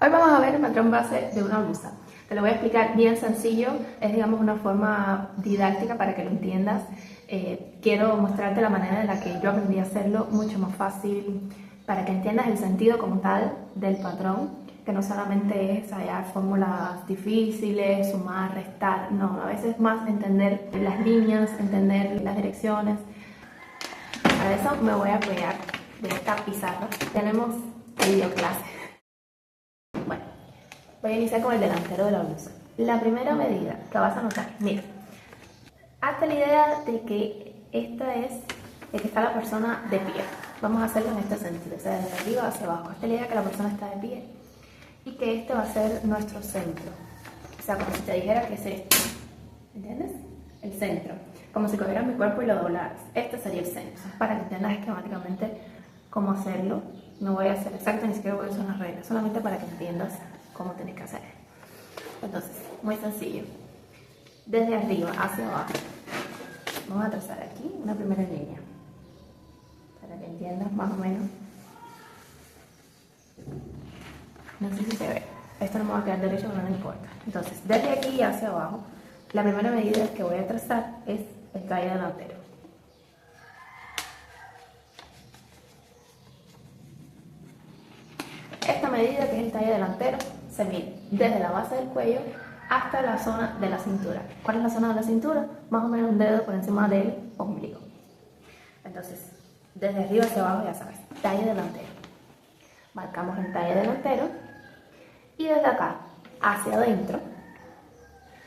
Hoy vamos a ver el patrón base de una blusa. Te lo voy a explicar bien sencillo, es digamos una forma didáctica para que lo entiendas. Quiero mostrarte la manera en la que yo aprendí a hacerlo, mucho más fácil, para que entiendas el sentido como tal del patrón, que no solamente es hallar fórmulas difíciles, sumar, restar, no, a veces más entender las líneas, entender las direcciones. Para eso me voy a apoyar de esta pizarra. Tenemos videoclase. Bueno, voy a iniciar con el delantero de la blusa. La primera medida que vas a notar, mira, hazte la idea de que de que está la persona de pie. Vamos a hacerlo en este sentido, o sea, desde arriba hacia abajo. Hazte la idea que la persona está de pie y que este va a ser nuestro centro. O sea, como si te dijera que es esto. ¿Entiendes? El centro. Como si cogieras mi cuerpo y lo doblaras. Este sería el centro. Para que entiendas esquemáticamente cómo hacerlo. No voy a hacer exacto, ni siquiera voy a usar una regla, solamente para que entiendas cómo tienes que hacer. Entonces, muy sencillo. Desde arriba hacia abajo. Vamos a trazar aquí una primera línea. Para que entiendas más o menos. No sé si se ve. Esto no me va a quedar derecho, pero no importa. Entonces, desde aquí hacia abajo, la primera medida que voy a trazar es el talle delantero. Esta medida, que es el talle delantero, se mide desde la base del cuello hasta la zona de la cintura. ¿Cuál es la zona de la cintura? Más o menos un dedo por encima del ombligo. Entonces, desde arriba hacia abajo, ya sabes, talle delantero. Marcamos el talle delantero y desde acá hacia adentro,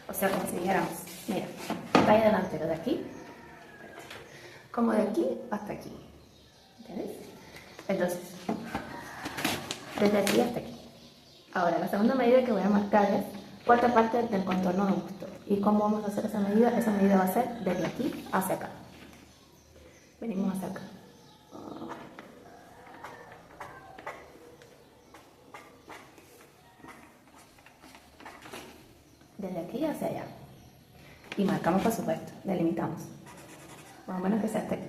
o sea, como si dijéramos, mira, talle delantero de aquí, como de aquí hasta aquí. ¿Entiendes? Entonces, desde aquí hasta aquí. Ahora, la segunda medida que voy a marcar es cuarta parte del contorno de busto. ¿Y cómo vamos a hacer esa medida? Esa medida va a ser desde aquí hacia acá. Venimos hacia acá. Desde aquí hacia allá. Y marcamos, por supuesto, delimitamos. Más o menos que sea hasta aquí.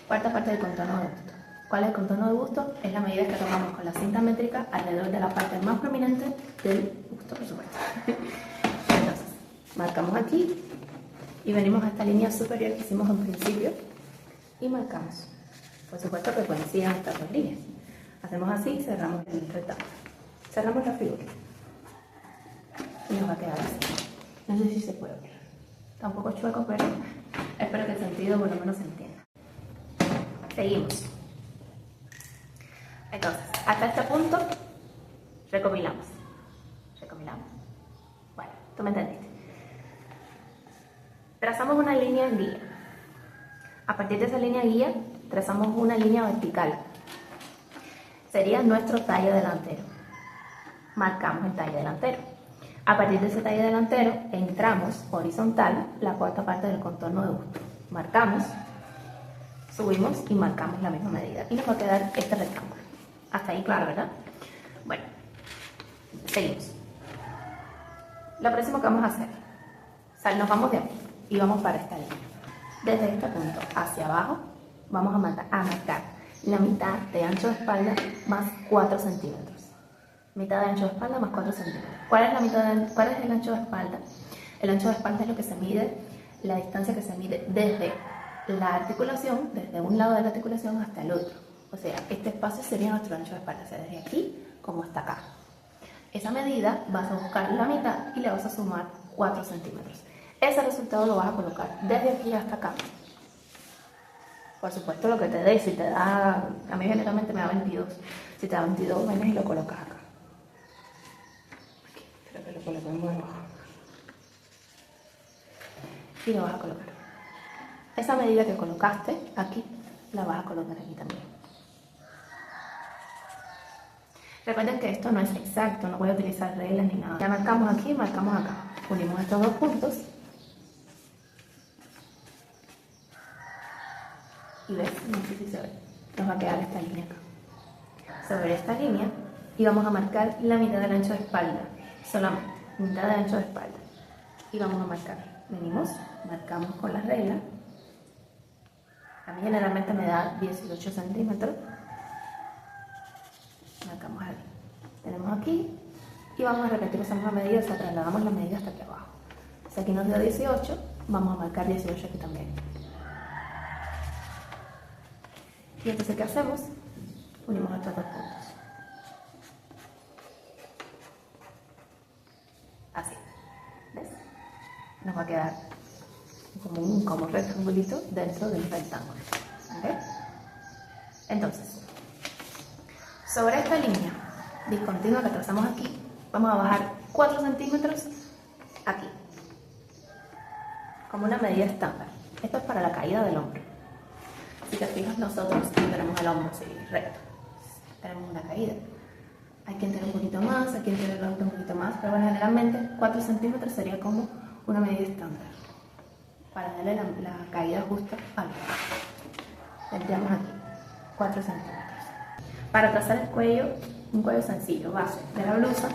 Cuarta parte del contorno de busto. ¿Cuál es el contorno de busto? Es la medida que tomamos con la cinta métrica alrededor de la parte más prominente del busto, por supuesto. Entonces, marcamos aquí y venimos a esta línea superior que hicimos en principio y marcamos. Por supuesto que coincidan estas dos líneas. Hacemos así y cerramos el rectángulo. Cerramos la figura. Y nos va a quedar así. No sé si se puede ver. Está un poco chueco, pero espero que el sentido por lo menos se entienda. Seguimos. Entonces, hasta este punto, recopilamos. Bueno, tú me entendiste. Trazamos una línea guía. A partir de esa línea guía, trazamos una línea vertical. Sería nuestro talle delantero. Marcamos el talle delantero. A partir de ese talle delantero, entramos horizontal la cuarta parte del contorno de busto. Marcamos, subimos y marcamos la misma medida. Y nos va a quedar este rectángulo. Hasta ahí claro, ¿verdad? Bueno, seguimos. Lo próximo que vamos a hacer, nos vamos de aquí y vamos para esta línea. Desde este punto hacia abajo, vamos a marcar la mitad de ancho de espalda más 4 centímetros. Mitad de ancho de espalda más 4 centímetros. ¿Cuál es el ancho de espalda? El ancho de espalda es lo que se mide, la distancia que se mide desde la articulación, desde un lado de la articulación hasta el otro. O sea, este espacio sería nuestro ancho de espalda, o sea, desde aquí como hasta acá. Esa medida vas a buscar la mitad y le vas a sumar 4 centímetros. Ese resultado lo vas a colocar desde aquí hasta acá. Por supuesto, lo que te dé, si te da, a mí generalmente me da 22. Si te da 22, vienes y lo colocas acá. Aquí, espero que lo coloquemos abajo. Y lo vas a colocar. Esa medida que colocaste aquí, la vas a colocar aquí también. Recuerden que esto no es exacto, no voy a utilizar reglas ni nada. Ya marcamos aquí, marcamos acá. Unimos estos dos puntos. Y ves, no sé si se ve. Nos va a quedar esta línea acá. Sobre esta línea y vamos a marcar la mitad del ancho de espalda. Solamente, mitad del ancho de espalda. Y vamos a marcar. Venimos, marcamos con la regla. A mí generalmente me da 18 centímetros. Marcamos aquí. Tenemos aquí y vamos a repetir esa misma medida, o sea, trasladamos la medida hasta aquí abajo. Si aquí nos dio 18, vamos a marcar 18 aquí también. Y entonces, ¿qué hacemos? Unimos estos dos puntos. Así. ¿Ves? Nos va a quedar como un rectangulito dentro del rectángulo. ¿Okay? Entonces, sobre esta línea discontinua que trazamos aquí, vamos a bajar 4 centímetros aquí, como una medida estándar. Esto es para la caída del hombro. Si te fijas, nosotros no tenemos el hombro así recto, tenemos una caída. Hay quien tiene un poquito más, hay quien tiene el hombro un poquito más, pero bueno, generalmente 4 centímetros sería como una medida estándar para darle la caída justa al hombro. Tendríamos aquí 4 centímetros. Para trazar el cuello, un cuello sencillo, base de la blusa,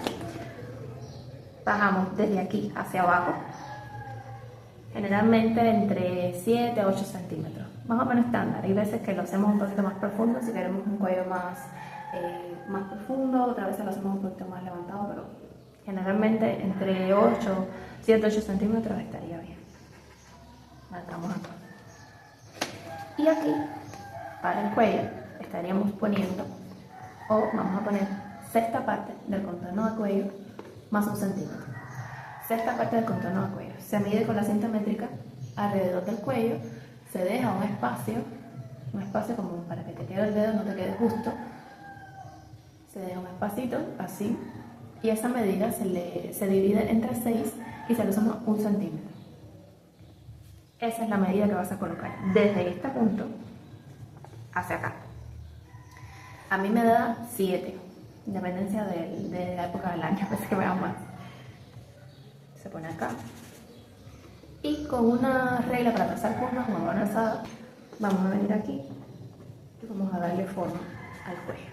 bajamos desde aquí hacia abajo, generalmente entre 7 a 8 centímetros, más o menos estándar. Hay veces que lo hacemos un poquito más profundo, si queremos un cuello más profundo, otras veces lo hacemos un poquito más levantado, pero generalmente entre 7 a 8 centímetros estaría bien. Marcamos acá. Y aquí, para el cuello, estaríamos poniendo, o vamos a poner sexta parte del contorno de cuello más 1 centímetro. Sexta parte del contorno de cuello. Se mide con la cinta métrica alrededor del cuello, se deja un espacio como para que te quede el dedo, no te quede justo. Se deja un espacito, así, y esa medida se divide entre 6 y se le suma 1 centímetro. Esa es la medida que vas a colocar desde este punto hacia acá. A mí me da 7, en dependencia de la época del año, a veces que me da más. Se pone acá. Y con una regla para trazar curvas, una mano alzada, vamos a venir aquí y vamos a darle forma al cuello.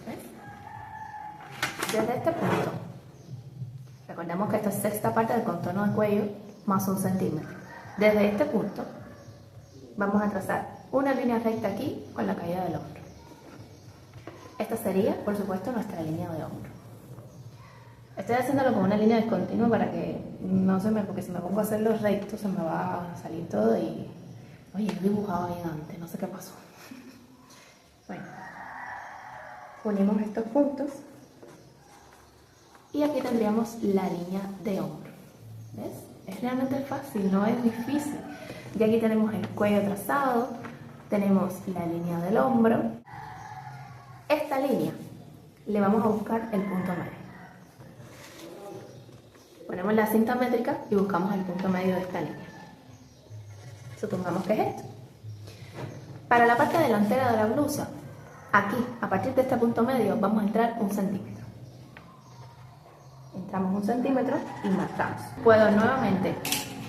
¿Ves? Desde este punto, recordemos que esta es sexta parte del contorno del cuello más 1 centímetro. Desde este punto vamos a trazar una línea recta aquí con la caída del hombro. Esta sería, por supuesto, nuestra línea de hombro. Estoy haciéndolo con una línea discontinua para que no se me... porque si me pongo a hacerlo recto se me va a salir todo y... Oye, yo dibujaba bien antes, no sé qué pasó. Bueno, unimos estos puntos y aquí tendríamos la línea de hombro. ¿Ves? Es realmente fácil, no es difícil. Y aquí tenemos el cuello trazado, tenemos la línea del hombro. Esta línea le vamos a buscar el punto medio. Ponemos la cinta métrica y buscamos el punto medio de esta línea. Supongamos que es esto. Para la parte delantera de la blusa, aquí, a partir de este punto medio, vamos a entrar 1 centímetro. Entramos 1 centímetro y marcamos. Puedo nuevamente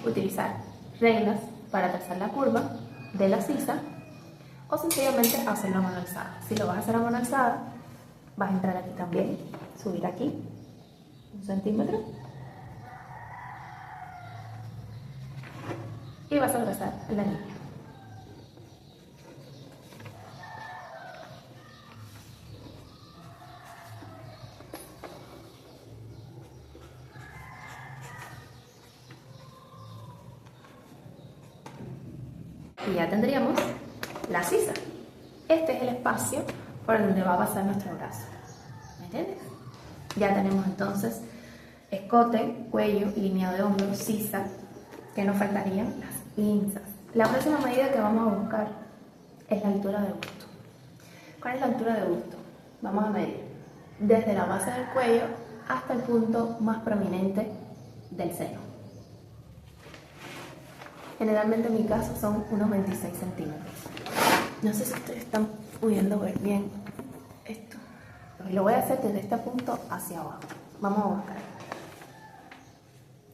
utilizar reglas para trazar la curva de la sisa o sencillamente hacerlo a mano alzada. Si lo vas a hacer a mano alzada, vas a entrar aquí también, subir aquí 1 centímetro y vas a trazar la línea. Y ya tendríamos la sisa. Este es el espacio por donde va a pasar nuestro brazo. ¿Me entiendes? Ya tenemos entonces escote, cuello, línea de hombro, sisa. ¿Qué nos faltarían? Las pinzas. La próxima medida que vamos a buscar es la altura de busto. ¿Cuál es la altura de busto? Vamos a medir desde la base del cuello hasta el punto más prominente del seno. Generalmente en mi caso son unos 26 centímetros. No sé si ustedes están pudiendo ver bien esto. Lo voy a hacer desde este punto hacia abajo. Vamos a buscar.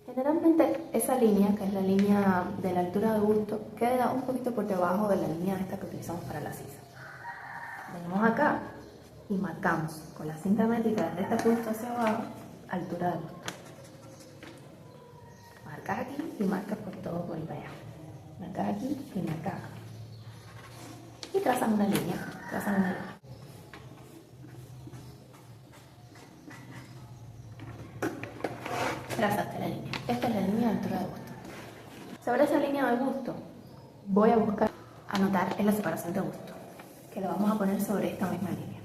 Generalmente esa línea, que es la línea de la altura de busto, queda un poquito por debajo de la línea esta que utilizamos para la sisa. Venimos acá y marcamos con la cinta métrica desde este punto hacia abajo, altura de busto. Marcas aquí y marcas por todo por allá. Marcas aquí y marcas acá. Y trazas una línea, trazaste la línea. Esta es la línea de altura de busto. Sobre esa línea de busto voy a buscar anotar en la separación de busto, que lo vamos a poner sobre esta misma línea.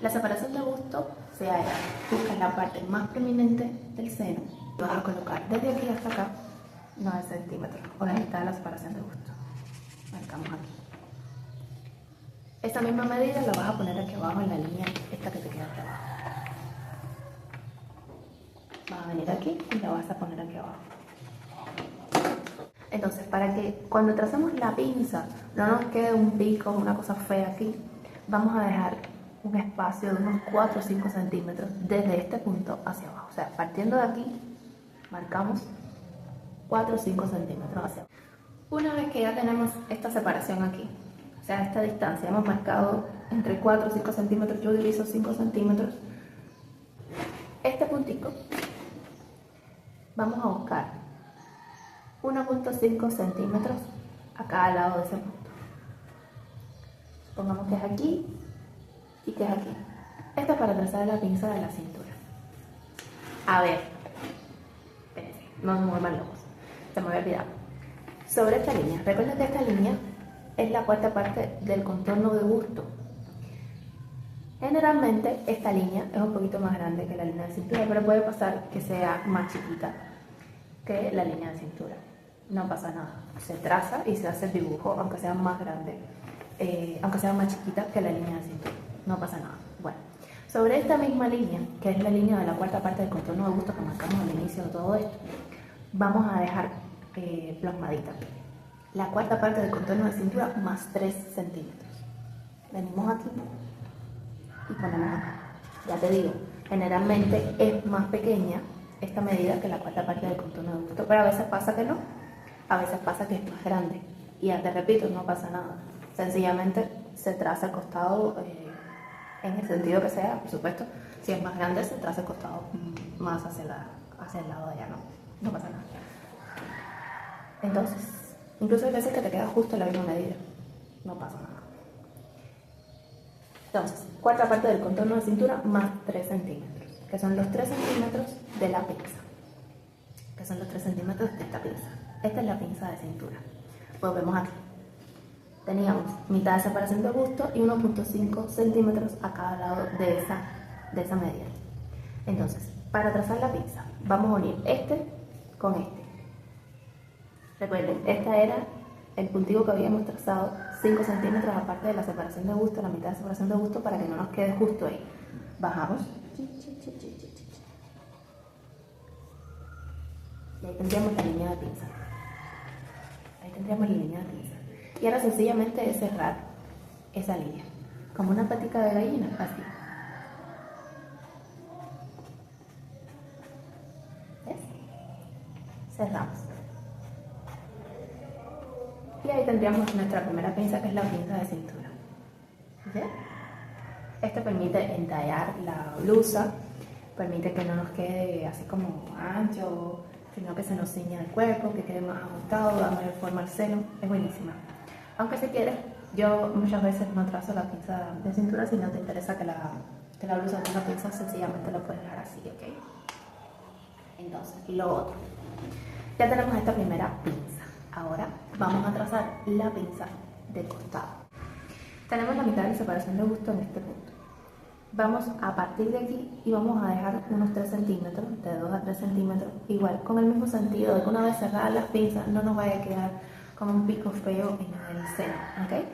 La separación de busto se halla, buscas la parte más prominente del seno, lo vas a colocar desde aquí hasta acá 9 centímetros, o la mitad de la separación de busto. Marcamos aquí. Esa misma medida la vas a poner aquí abajo en la línea esta que te queda aquí abajo. Vas a venir aquí y la vas a poner aquí abajo. Entonces, para que cuando tracemos la pinza no nos quede un pico o una cosa fea aquí, vamos a dejar un espacio de unos 4 o 5 centímetros desde este punto hacia abajo. O sea, partiendo de aquí, marcamos 4 o 5 centímetros hacia abajo. Una vez que ya tenemos esta separación aquí, o sea, esta distancia, hemos marcado entre 4 y 5 centímetros, yo utilizo 5 centímetros, este puntico, vamos a buscar 1.5 centímetros a cada lado de ese punto. Pongamos que es aquí y que es aquí. Esto es para trazar la pinza de la cintura. A ver, espérense, no nos muevan locos, se me había olvidado. Sobre esta línea, recuerden que esta línea es la cuarta parte del contorno de busto. Generalmente esta línea es un poquito más grande que la línea de cintura, pero puede pasar que sea más chiquita que la línea de cintura. No pasa nada, se traza y se hace el dibujo aunque sea más grande, aunque sea más chiquita que la línea de cintura, no pasa nada. Bueno, sobre esta misma línea, que es la línea de la cuarta parte del contorno de busto que marcamos al inicio de todo esto, vamos a dejar plasmadita la cuarta parte del contorno de cintura más 3 centímetros. Venimos aquí y ponemos acá. Ya te digo, generalmente es más pequeña esta medida que la cuarta parte del contorno de busto, pero a veces pasa que no, a veces pasa que es más grande. Y ya te repito, no pasa nada. Sencillamente se traza el costado en el sentido que sea, por supuesto. Si es más grande, se traza el costado más hacia el lado de allá, no pasa nada. Entonces, incluso hay veces que te queda justo la misma medida, no pasa nada. Entonces, cuarta parte del contorno de cintura más 3 centímetros, que son los 3 centímetros de la pinza, que son los 3 centímetros de esta pinza. Esta es la pinza de cintura. Volvemos aquí. Teníamos mitad de separación de busto y 1.5 centímetros a cada lado de esa medida. Entonces, para trazar la pinza, vamos a unir este con este. Recuerden, este era el puntico que habíamos trazado, 5 centímetros aparte de la separación de busto, la mitad de separación de busto, para que no nos quede justo ahí. Bajamos. Y ahí tendríamos la línea de pinza. Y ahora sencillamente es cerrar esa línea, como una patica de gallina, así. ¿Ves? Cerramos. Y ahí tendríamos nuestra primera pinza, que es la pinza de cintura. ¿Ves? Esto permite entallar la blusa, permite que no nos quede así como ancho, sino que se nos ciña el cuerpo, que quede más ajustado, da mayor forma al seno. Es buenísima. Aunque si quieres, yo muchas veces no trazo la pinza de cintura. Si no te interesa que la blusa tenga pinza, sencillamente lo puedes dejar así, ¿ok? Entonces, lo otro, ya tenemos esta primera pinza. Ahora vamos a trazar la pinza de costado. Tenemos la mitad de separación de busto en este punto. Vamos a partir de aquí y vamos a dejar unos 3 centímetros, de 2 a 3 centímetros, igual, con el mismo sentido de que una vez cerradas las pinzas no nos vaya a quedar como un pico feo en el seno, ¿ok?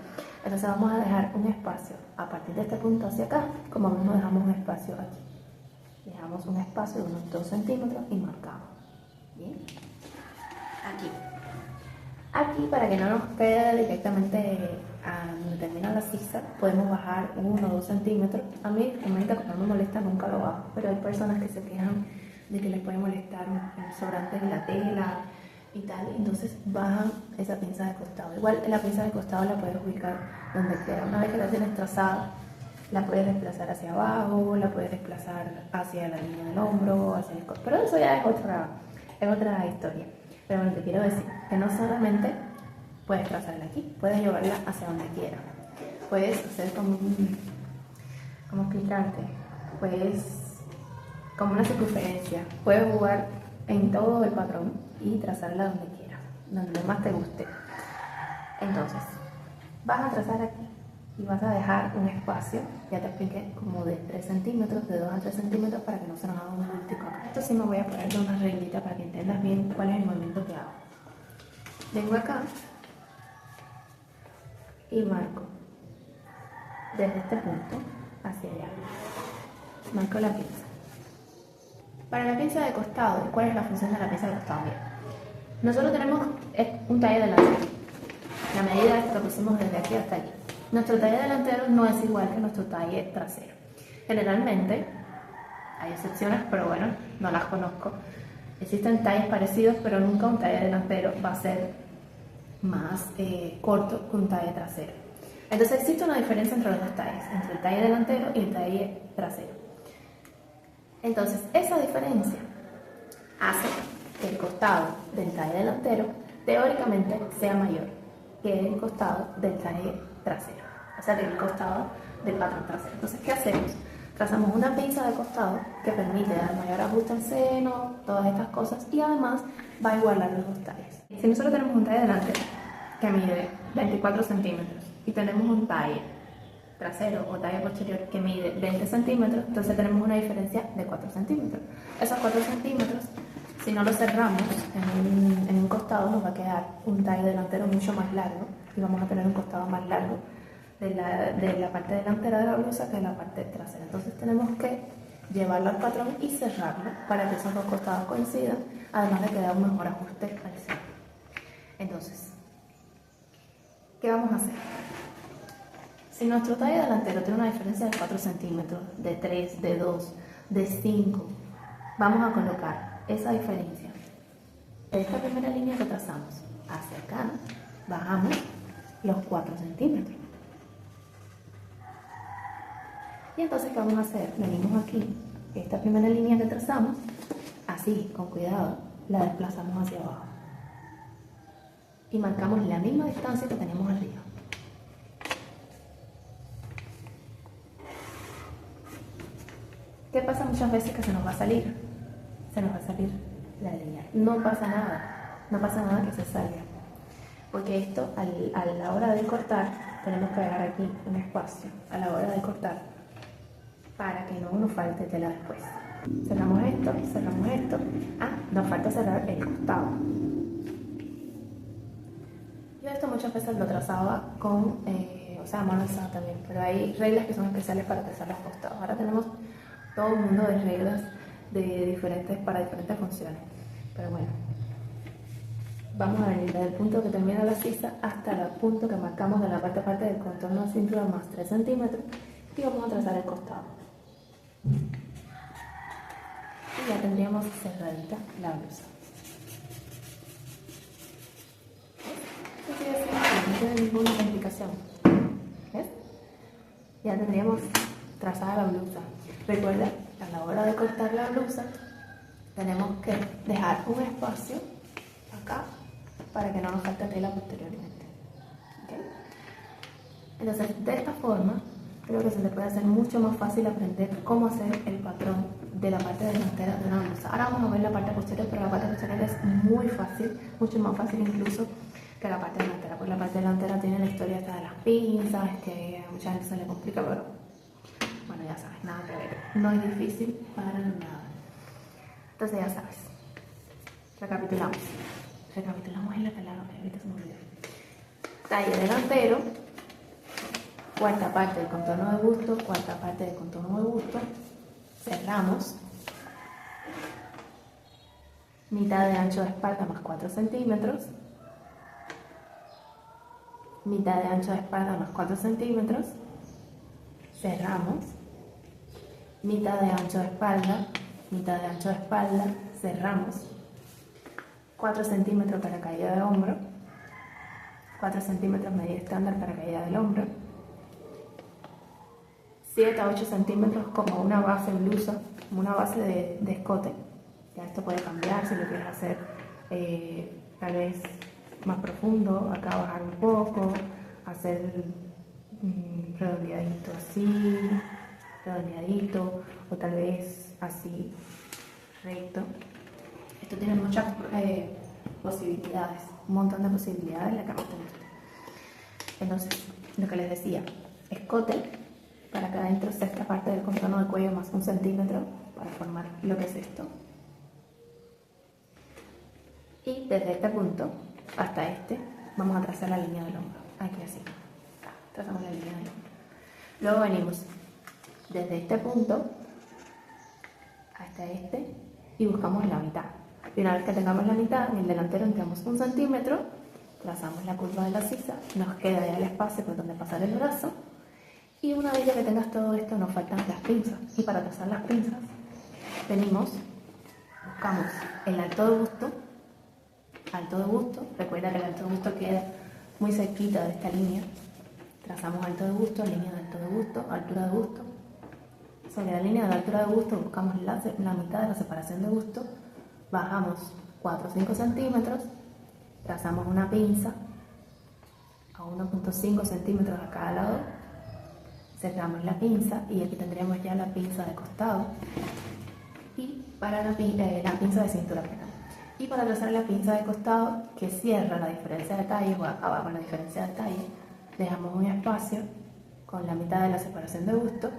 Entonces vamos a dejar un espacio a partir de este punto hacia acá, como mismo dejamos un espacio aquí. Dejamos un espacio de unos 2 centímetros y marcamos. Bien. Aquí, para que no nos quede directamente a donde termina la sisa, podemos bajar 1 o 2 centímetros. A mí, realmente, cuando no me molesta, nunca lo bajo, pero hay personas que se quejan de que les puede molestar el sobrante de la tela y tal, entonces bajan esa pinza de costado. Igual la pinza de costado la puedes ubicar donde quieras. Una vez que la tienes trazada, la puedes desplazar hacia abajo, la puedes desplazar hacia la línea del hombro, hacia el codo, pero eso ya es otra historia. Pero bueno, te quiero decir que no solamente puedes trazarla aquí, puedes llevarla hacia donde quieras. Puedes hacer ¿cómo explicarte? Pues como una circunferencia. Puedes jugar en todo el patrón y trazarla donde quieras, donde más te guste. Entonces, vas a trazar aquí y vas a dejar un espacio, ya te expliqué, como de 3 centímetros, de 2 a 3 centímetros para que no se nos haga un bultico acá. Esto sí me voy a poner una reglita para que entiendas bien cuál es el movimiento que hago. Vengo acá y marco desde este punto hacia allá. Marco la pinza. Para la pinza de costado, ¿cuál es la función de la pinza de costado? Bien, nosotros tenemos un talle delantero. La medida es que pusimos desde aquí hasta aquí. Nuestro talle delantero no es igual que nuestro talle trasero. Generalmente, hay excepciones, pero bueno, no las conozco. Existen talles parecidos, pero nunca un talle delantero va a ser más corto que un talle trasero. Entonces existe una diferencia entre los dos talles, entre el talle delantero y el talle trasero. Entonces esa diferencia hace que el costado del talle delantero teóricamente sea mayor que el costado del talle trasero, o sea, que el costado del patrón trasero. Entonces, ¿qué hacemos? Trazamos una pinza de costado que permite dar mayor ajuste al seno, todas estas cosas, y además va a igualar los dos talles. Si nosotros tenemos un talle delantero que mide 24 centímetros y tenemos un talle trasero o talle posterior que mide 20 centímetros, entonces tenemos una diferencia de 4 centímetros. Esos 4 centímetros, si no lo cerramos en un costado, nos va a quedar un talle delantero mucho más largo y vamos a tener un costado más largo de la parte delantera de la blusa que de la parte trasera. Entonces tenemos que llevarlo al patrón y cerrarlo para que esos dos costados coincidan, además de que da un mejor ajuste al centro. Entonces, ¿qué vamos a hacer? Si nuestro talle delantero tiene una diferencia de 4 centímetros, de 3, de 2, de 5, vamos a colocar esa diferencia de esta primera línea que trazamos hacia acá, bajamos los 4 centímetros. Y entonces, ¿qué vamos a hacer? Venimos aquí, esta primera línea que trazamos, así, con cuidado, la desplazamos hacia abajo. Y marcamos la misma distancia que teníamos arriba. ¿Qué pasa muchas veces? Que se nos va a salir la línea. No pasa nada que se salga. Porque esto, a la hora de cortar, tenemos que dejar aquí un espacio, a la hora de cortar, para que no nos falte tela después. Cerramos esto. Nos falta cerrar el costado. Yo esto muchas veces lo trazaba con, a mano alzada también, pero hay reglas que son especiales para trazar los costados. Ahora tenemos todo un mundo de reglas para diferentes funciones. Pero bueno, vamos a venir desde el punto que termina la sisa hasta el punto que marcamos de la parte a parte del contorno de cintura más 3 centímetros y vamos a trazar el costado. Y ya tendríamos cerradita la blusa. No tiene ninguna complicación. ¿Ves? Ya tendríamos trazada la blusa. Recuerda, a la hora de cortar la blusa, tenemos que dejar un espacio acá para que no nos falte tela posteriormente. ¿Okay? Entonces, de esta forma, creo que se le puede hacer mucho más fácil aprender cómo hacer el patrón de la parte delantera de una blusa. Ahora vamos a ver la parte posterior, pero la parte posterior es muy fácil, mucho más fácil incluso que la parte delantera, porque la parte delantera tiene la historia esta de las pinzas, que a mucha gente se le complica, pero bueno, ya sabes, nada que ver, no es difícil para nada. Entonces ya sabes, recapitulamos en la palabra, que ahorita se me olvidó. Talle delantero, cuarta parte del contorno de busto, cuarta parte del contorno de busto, cerramos, mitad de ancho de espalda más 4 centímetros, mitad de ancho de espalda más 4 centímetros, cerramos, mitad de ancho de espalda, cerramos, 4 centímetros para caída de hombro, 4 centímetros medida estándar para caída del hombro, 7 a 8 centímetros como una base blusa, como una base de escote. Ya esto puede cambiar si lo quieres hacer tal vez más profundo, acá bajar un poco, hacer redondeadito así, redondeadito, o tal vez así recto. Esto tiene muchas posibilidades, un montón de posibilidades, la que más te guste. Entonces, lo que les decía, escote para que adentro sea esta parte del contorno del cuello más 1 centímetro para formar lo que es esto. Y desde este punto hasta este vamos a trazar la línea del hombro, aquí así, trazamos la línea del hombro. Luego venimos desde este punto hasta este y buscamos la mitad. Y una vez que tengamos la mitad, en el delantero entramos 1 centímetro, trazamos la curva de la sisa, nos queda ya el espacio por donde pasar el brazo. Y una vez ya que tengas todo esto, nos faltan las pinzas. Y para trazar las pinzas, venimos, buscamos el alto de busto, recuerda que el alto de busto queda muy cerquita de esta línea. Trazamos alto de busto, línea de alto de busto, altura de busto. Sobre la línea de altura de busto buscamos la mitad de la separación de busto, bajamos 4 o 5 centímetros, trazamos una pinza a 1.5 centímetros a cada lado, cerramos la pinza y aquí tendríamos ya la pinza de costado y para la pinza de cintura, perdón. Y para trazar la pinza de costado que cierra la diferencia de talle o acaba con la diferencia de talle, dejamos un espacio con la mitad de la separación de busto,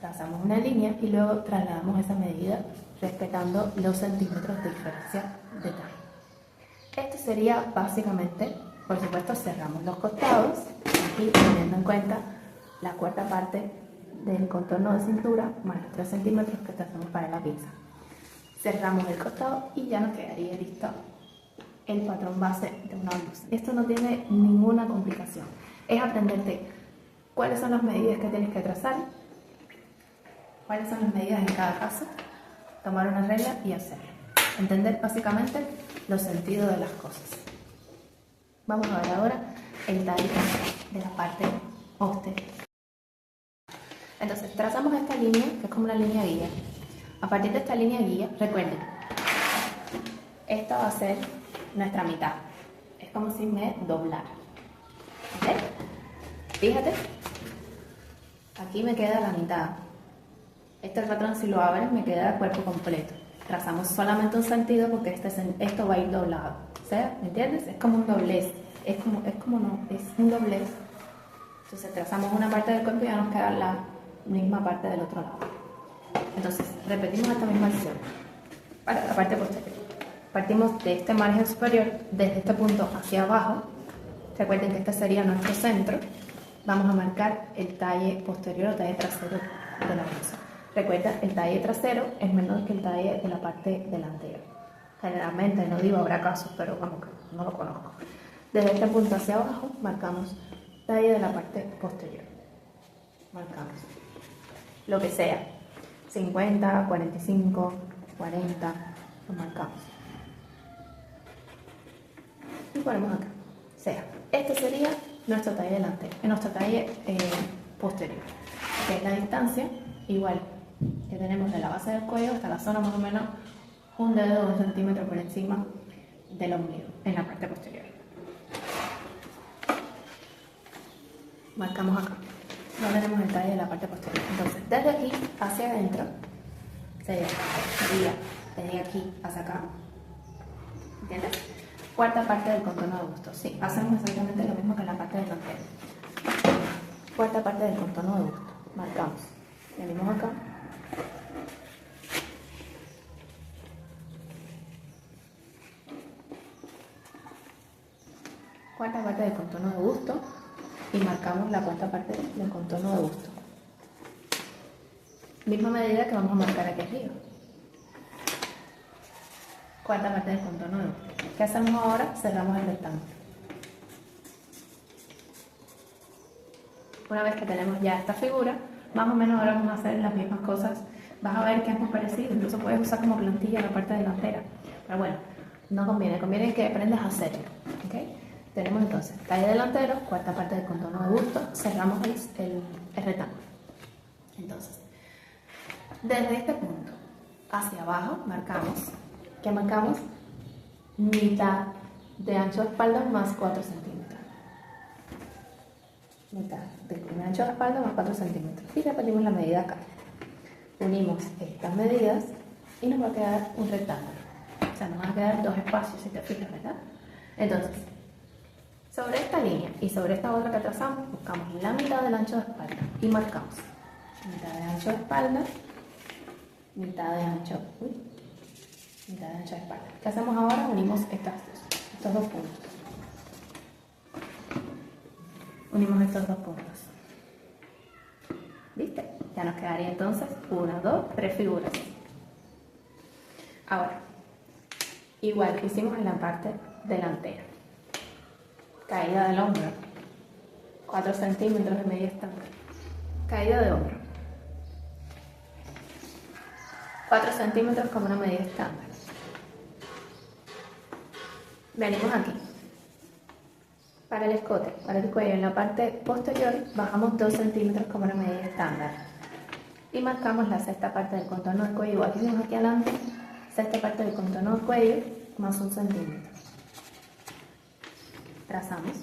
trazamos una línea y luego trasladamos esa medida respetando los centímetros de diferencia de talle. Esto sería básicamente, por supuesto cerramos los costados, aquí teniendo en cuenta la cuarta parte del contorno de cintura más los 3 centímetros que trazamos para la pinza. Cerramos el costado y ya nos quedaría listo el patrón base de una blusa. Esto no tiene ninguna complicación, es aprenderte cuáles son las medidas que tienes que trazar, cuáles son las medidas en cada caso, tomar una regla y hacerlo. Entender básicamente los sentidos de las cosas. Vamos a ver ahora el talle de la parte posterior. Entonces trazamos esta línea, que es como una línea guía. A partir de esta línea guía, recuerden, esta va a ser nuestra mitad. Es como si me doblara. ¿Ok? Fíjate, aquí me queda la mitad. Este patrón, si lo abres, me queda el cuerpo completo. Trazamos solamente un sentido porque esto va a ir doblado. O sea, ¿me entiendes? Es como un doblez. Es un doblez. Entonces trazamos una parte del cuerpo y ya nos queda la misma parte del otro lado. Entonces, repetimos esta misma acción para la parte posterior. Partimos de este margen superior, desde este punto hacia abajo. Recuerden que este sería nuestro centro. Vamos a marcar el talle posterior o talle trasero de la blusa. Recuerda, el talle trasero es menor que el talle de la parte delantera. Generalmente, no digo habrá casos, pero vamos que no lo conozco. Desde este punto hacia abajo, marcamos talle de la parte posterior. Marcamos lo que sea, 50, 45, 40, lo marcamos. Y ponemos acá, sea. Este sería nuestro talle delantero, nuestro talle posterior, que es la distancia igual que tenemos de la base del cuello hasta la zona más o menos un dedo o 1 centímetro por encima del ombligo, en la parte posterior. Marcamos acá, no tenemos el talle de la parte posterior. Entonces, desde aquí hacia adentro, sería desde aquí hacia acá, ¿entiendes? Cuarta parte del contorno de busto. Sí, hacemos exactamente lo mismo que en la parte delantera. Cuarta parte del contorno de busto. Marcamos. Venimos acá. Cuarta parte del contorno de busto y marcamos la cuarta parte del contorno de busto. Misma medida que vamos a marcar aquí arriba. Cuarta parte del contorno de busto. ¿Qué hacemos ahora? Cerramos el rectángulo. Una vez que tenemos ya esta figura, más o menos ahora vamos a hacer las mismas cosas. Vas a ver que es muy parecido, incluso puedes usar como plantilla la parte delantera. Pero bueno, no conviene que aprendas a hacerlo. ¿Okay? Tenemos entonces talle delantero, cuarta parte del contorno de busto, cerramos el rectángulo. Entonces, desde este punto hacia abajo marcamos, ¿qué marcamos? Mitad de ancho de espalda más 4 centímetros. Mitad del primer ancho de espalda más 4 centímetros. Y repetimos la medida acá. Unimos estas medidas y nos va a quedar un rectángulo. O sea, nos van a quedar dos espacios, si te fijas, ¿verdad? Entonces, sobre esta línea y sobre esta otra que trazamos, buscamos la mitad del ancho de espalda y marcamos mitad de ancho de espalda, mitad de ancho, mitad de ancho de espalda. ¿Qué hacemos ahora? Unimos estos dos puntos. Unimos estos dos puntos. ¿Viste? Ya nos quedaría entonces 1, 2, 3 figuras. Ahora, igual que hicimos en la parte delantera. Caída del hombro. 4 centímetros de media estándar. Caída de hombro. 4 centímetros como una medida estándar. Venimos aquí. Para el escote, para el cuello, en la parte posterior, bajamos 2 centímetros como una medida estándar. Y marcamos la sexta parte del contorno del cuello, igual que vimos aquí adelante, sexta parte del contorno del cuello, más 1 centímetro. Trazamos.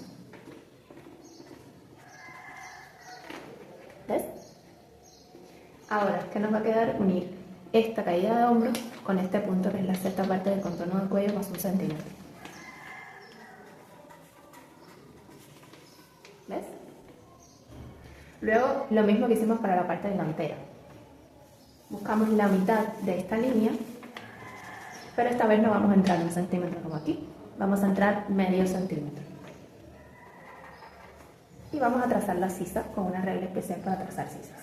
¿Ves? Ahora, ¿qué nos va a quedar? Unir esta caída de hombro con este punto que es la sexta parte del contorno del cuello más 1 centímetro. ¿Ves? Luego, lo mismo que hicimos para la parte delantera. Buscamos la mitad de esta línea, pero esta vez no vamos a entrar 1 centímetro como aquí. Vamos a entrar medio centímetro. Y vamos a trazar la sisa con una regla especial para trazar sisas.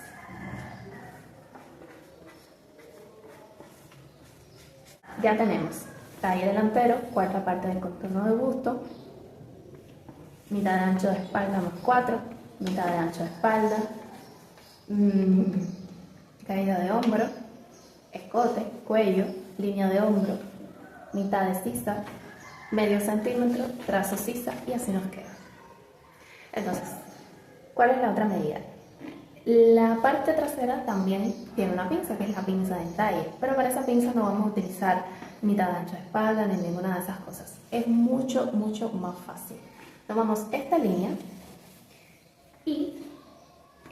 Ya tenemos talle delantero, cuarta parte del contorno del busto, mitad de ancho de espalda más 4, mitad de ancho de espalda, caída de hombro, escote, cuello, línea de hombro, mitad de sisa, medio centímetro, trazo sisa y así nos queda. Entonces, ¿cuál es la otra medida? La parte trasera también tiene una pinza, que es la pinza de entalle, pero para esa pinza no vamos a utilizar mitad de ancho de espalda ni ninguna de esas cosas. Es mucho, mucho más fácil. Tomamos esta línea y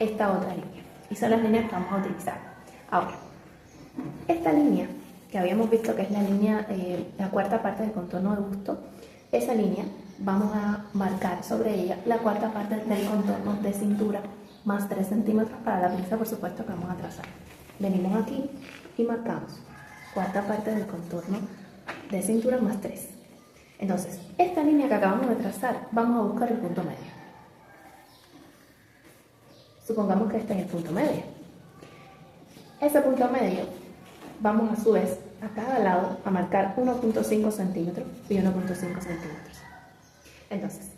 esta otra línea, y son las líneas que vamos a utilizar. Ahora, esta línea que habíamos visto que es la línea, la cuarta parte del contorno del busto, esa línea vamos a marcar sobre ella la cuarta parte del contorno de cintura más 3 centímetros para la pinza, por supuesto, que vamos a trazar. Venimos aquí y marcamos cuarta parte del contorno de cintura más 3. Entonces, esta línea que acabamos de trazar, vamos a buscar el punto medio. Supongamos que este es el punto medio. Ese punto medio, vamos a su vez a cada lado a marcar 1.5 centímetros y 1.5 centímetros. Entonces,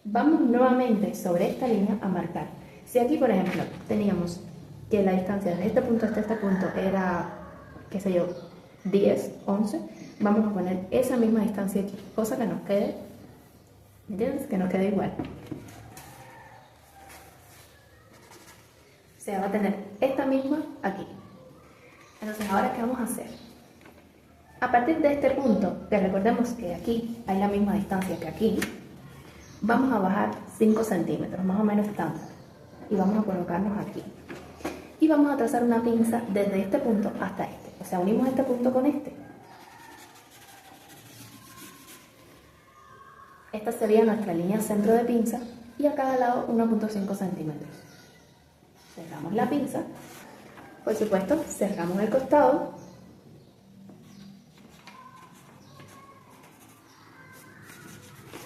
vamos nuevamente sobre esta línea a marcar. Si aquí, por ejemplo, teníamos que la distancia de este punto hasta este punto era, qué sé yo, 10, 11, vamos a poner esa misma distancia aquí, cosa que nos quede, ¿me entiendes? Que nos quede igual. O sea, va a tener esta misma aquí. Entonces, ¿ahora qué vamos a hacer? A partir de este punto, que recordemos que aquí hay la misma distancia que aquí, vamos a bajar 5 centímetros, más o menos estándar, y vamos a colocarnos aquí. Y vamos a trazar una pinza desde este punto hasta este. O sea, unimos este punto con este. Esta sería nuestra línea centro de pinza y a cada lado 1.5 centímetros. Cerramos la pinza. Por supuesto, cerramos el costado.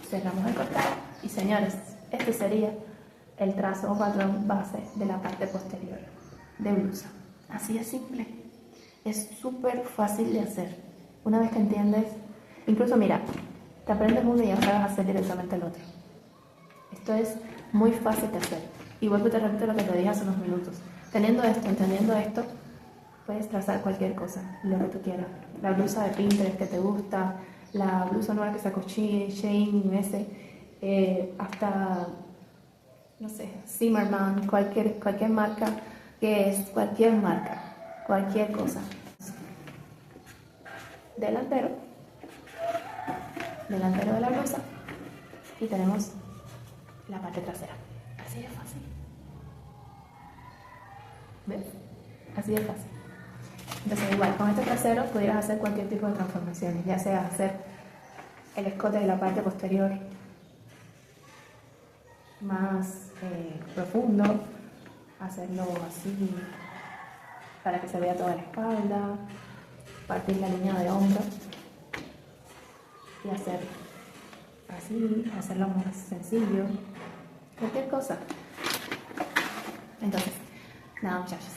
Cerramos el costado. Y señores, este sería el trazo o patrón base de la parte posterior de blusa. Así de simple. Es súper fácil de hacer. Una vez que entiendes, incluso mira, te aprendes uno y ya sabes hacer directamente el otro. Esto es muy fácil de hacer. Y vuelvo y te repito lo que te dije hace unos minutos. Teniendo esto, entendiendo esto, puedes trazar cualquier cosa, lo que tú quieras. La blusa de Pinterest que te gusta, la blusa nueva que sacó Shein, hasta, no sé, Zimmerman, cualquier marca que es, cualquier marca, cualquier cosa. Delantero de la blusa y tenemos la parte trasera. Así de fácil. ¿Ves? Así de fácil. Entonces igual, con este trasero pudieras hacer cualquier tipo de transformaciones, ya sea hacer el escote de la parte posterior más profundo, hacerlo así para que se vea toda la espalda, partir la línea de hombro y hacer así, hacerlo más sencillo, cualquier cosa. Entonces, nada muchachos.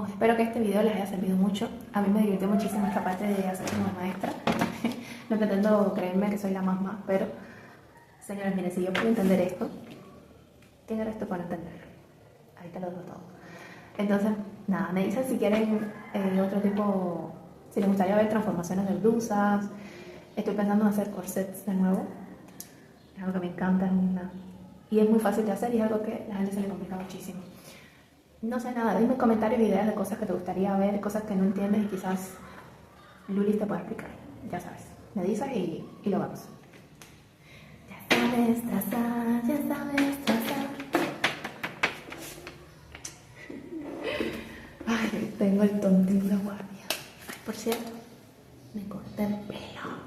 Espero que este video les haya servido mucho. A mí me divirtió muchísimo esta parte de hacer como maestra. No pretendo creerme que soy la más, pero señores, miren, si yo puedo entender esto, ¿quién eres tú para entenderlo? Ahí te lo digo todo. Entonces, nada, me dicen si quieren otro tipo, si les gustaría ver transformaciones de blusas. Estoy pensando en hacer corsets de nuevo. Es algo que me encanta, y es muy fácil de hacer y es algo que a la gente se le complica muchísimo. No sé nada, dime en comentarios ideas de cosas que te gustaría ver, cosas que no entiendes y quizás Lulis te pueda explicar. Ya sabes, me dices y lo vamos. Ya sabes trazar, ya sabes trazar. Ay, tengo el tontín de guardia. Ay, por cierto, me corté el pelo.